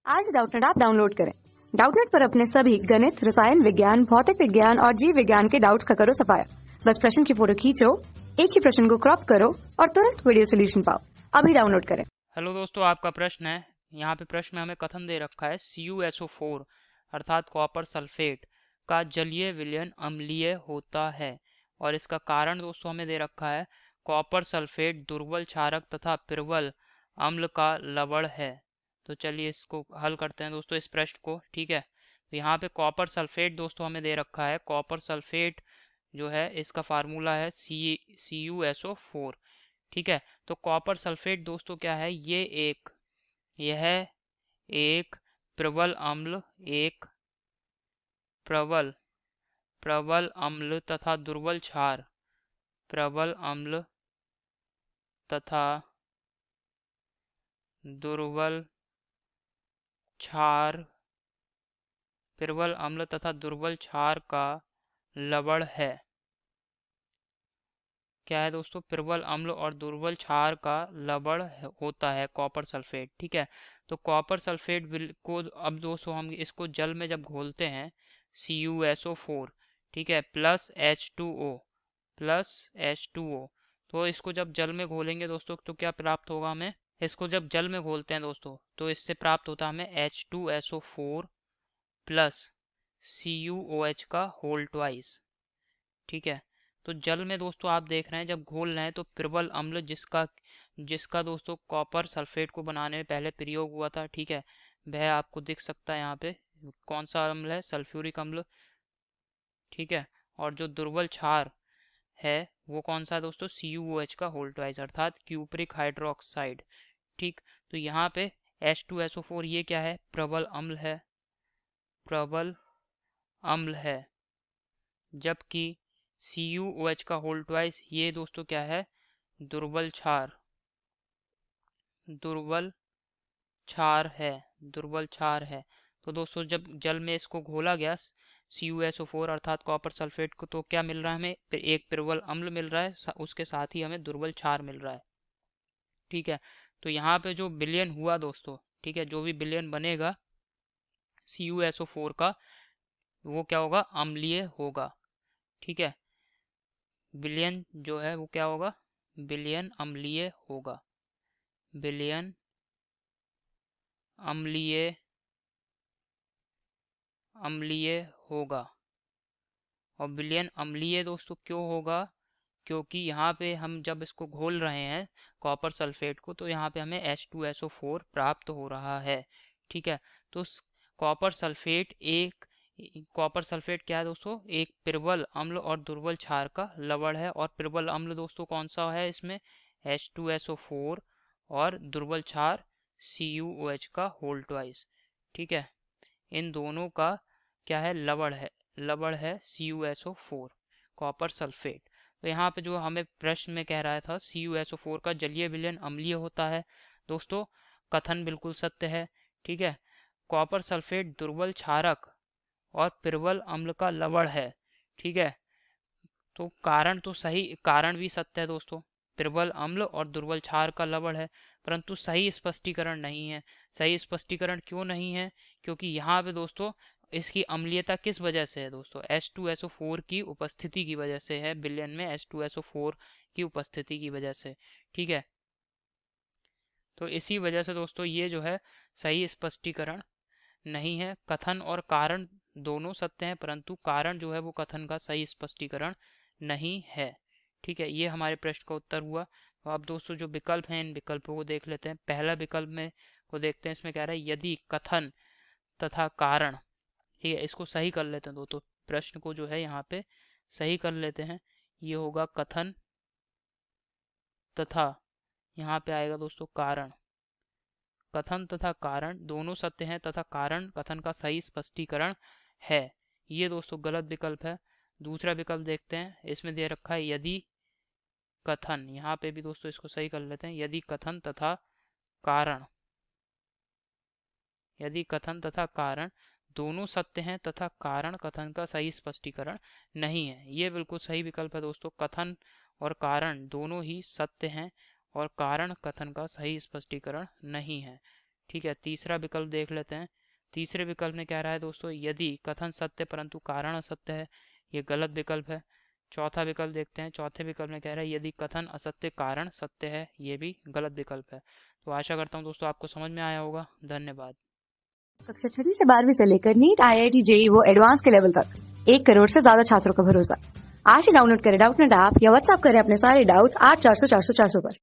आज Doubtnut app download करें। Doubtnut पर अपने सभी गणित, रसायन विज्ञान, भौतिक विज्ञान और जीव विज्ञान के डाउट्स का करो सफाया। बस प्रश्न की फोटो खींचो, एक ही प्रश्न को क्रॉप करो और तुरंत वीडियो सोल्यूशन पाओ। अभी डाउनलोड करें। हेलो दोस्तों, आपका प्रश्न है। यहाँ पे प्रश्न में हमें कथन दे रखा है CuSO4 अर्थात कॉपर सल्फेट का जलीय विलयन अम्लीय होता है, और इसका कारण दोस्तों हमें दे रखा है कॉपर सल्फेट दुर्बल क्षारक तथा प्रबल अम्ल का लवण है। तो चलिए इसको हल करते हैं दोस्तों, इस प्रश्न को। ठीक है, तो यहाँ पे कॉपर सल्फेट दोस्तों हमें दे रखा है। कॉपर सल्फेट जो है इसका फार्मूला है CuSO4। ठीक है, तो कॉपर सल्फेट दोस्तों क्या है, यह एक प्रबल अम्ल, एक प्रबल प्रबल अम्ल तथा दुर्बल क्षार, प्रबल अम्ल तथा दुर्बल क्षार, प्रबल अम्ल तथा दुर्बल क्षार का लवण है। क्या है दोस्तों, प्रबल अम्ल और दुर्बल क्षार का लवण होता है कॉपर सल्फेट। ठीक है, तो कॉपर सल्फेट को अब दोस्तों हम इसको जल में जब घोलते हैं CuSO4, ठीक है, प्लस H2O, तो इसको जब जल में घोलेंगे दोस्तों तो क्या प्राप्त होगा हमें। इसको जब जल में घोलते हैं दोस्तों तो इससे प्राप्त होता है हमें H2SO4 प्लस CuOH का होल ट्वाइस। ठीक है, तो जल में दोस्तों आप देख रहे हैं जब घोल रहे हैं तो प्रबल अम्ल जिसका जिसका दोस्तों कॉपर सल्फेट को बनाने में पहले प्रयोग हुआ था, ठीक है, वह आपको दिख सकता है यहाँ पे। कौन सा अम्ल है, सल्फ्यूरिक अम्ल। ठीक है, और जो दुर्बल क्षार है वो कौन सा है दोस्तों, CuOH का होल ट्वाइस अर्थात क्यूप्रिक हाइड्रोक्साइड। ठीक, तो यहाँ पे H2SO4 ये क्या है, प्रबल अम्ल है, प्रबल अम्ल है, जबकि CuOH का होल ट्वाइस ये दोस्तों क्या है, दुर्बल क्षार, दुर्बल क्षार है, दुर्बल क्षार है। तो दोस्तों जब जल में इसको घोला गया CuSO4 अर्थात कॉपर सल्फेट को, तो क्या मिल रहा है हमें, एक प्रबल अम्ल मिल रहा है, उसके साथ ही हमें दुर्बल क्षार मिल रहा है। ठीक है, तो यहाँ पे जो विलयन हुआ दोस्तों, ठीक है, जो भी विलयन बनेगा CuSO4 का वो क्या होगा, अम्लीय होगा। ठीक है, विलयन जो है वो क्या होगा, विलयन अम्लीय होगा, विलयन अम्लीय अम्लीय होगा। और विलयन अम्लीय दोस्तों क्यों होगा, क्योंकि यहाँ पे हम जब इसको घोल रहे हैं कॉपर सल्फेट को तो यहाँ पे हमें H2SO4 प्राप्त हो रहा है। ठीक है, तो कॉपर सल्फेट क्या है दोस्तों, एक प्रबल अम्ल और दुर्बल क्षार का लवण है। और प्रबल अम्ल दोस्तों कौन सा है इसमें, H2SO4, और दुर्बल क्षार CuOH का होल ट्वाइस। ठीक है, इन दोनों का क्या है, लवण है CuSO4 कॉपर सल्फेट। तो यहाँ पे जो हमें प्रश्न में कह रहा था CuSO4 का जलीय विलयन अम्लीय होता है, दोस्तों कथन बिल्कुल सत्य है। ठीक है, कॉपर सल्फेट दुर्बल क्षारक और प्रबल अम्ल का लवण है। ठीक है, तो कारण तो सही, कारण भी सत्य है दोस्तों, प्रबल अम्ल और दुर्बल क्षार का लवण है, परंतु सही स्पष्टीकरण नहीं है। सही स्पष्टीकरण क्यों नहीं है, क्योंकि यहाँ पे दोस्तों इसकी अम्लीयता किस वजह से है दोस्तों, H2SO4 की उपस्थिति की वजह से है, विलयन में H2SO4 की उपस्थिति की वजह से। ठीक है, तो इसी वजह से दोस्तों ये जो है सही स्पष्टीकरण नहीं है। कथन और कारण दोनों सत्य हैं, परंतु कारण जो है वो कथन का सही स्पष्टीकरण नहीं है। ठीक है, ये हमारे प्रश्न का उत्तर हुआ। तो अब दोस्तों जो विकल्प हैं इन विकल्पों को देख लेते हैं। पहला विकल्प में को देखते हैं, इसमें कह रहा है यदि कथन तथा कारण। ठीक है, इसको सही कर लेते हैं दोस्तों, प्रश्न को जो है यहाँ पे सही कर लेते हैं। ये होगा कथन तथा, यहाँ पे आएगा दोस्तों कारण। कथन तथा कारण दोनों सत्य हैं तथा कारण कथन का सही स्पष्टीकरण है। ये दोस्तों गलत विकल्प है। दूसरा विकल्प देखते हैं, इसमें दे रखा है यदि कथन, यहाँ पे भी दोस्तों इसको सही कर लेते हैं, यदि कथन तथा कारण, यदि कथन तथा कारण दोनों सत्य हैं तथा कारण कथन का सही स्पष्टीकरण नहीं है। ये बिल्कुल सही विकल्प है दोस्तों, कथन और कारण दोनों ही सत्य हैं और कारण कथन का सही स्पष्टीकरण नहीं है। ठीक है, तीसरा विकल्प देख लेते हैं। तीसरे विकल्प में कह रहा है दोस्तों, यदि कथन सत्य परंतु कारण असत्य है, ये गलत विकल्प है। चौथा विकल्प देखते हैं। चौथे विकल्प में कह रहा है यदि कथन असत्य कारण सत्य है, ये भी गलत विकल्प है। तो आशा करता हूँ दोस्तों आपको समझ में आया होगा। धन्यवाद। कक्षा 6वीं से 12वीं से लेकर नीट, IIT, JEE वो एडवांस के लेवल तक 1 करोड़ से ज्यादा छात्रों का भरोसा। आज ही डाउनलोड करें डाउटनेट ऐप या व्हाट्सएप करें अपने सारे डाउट्स 8400 400 400 पर।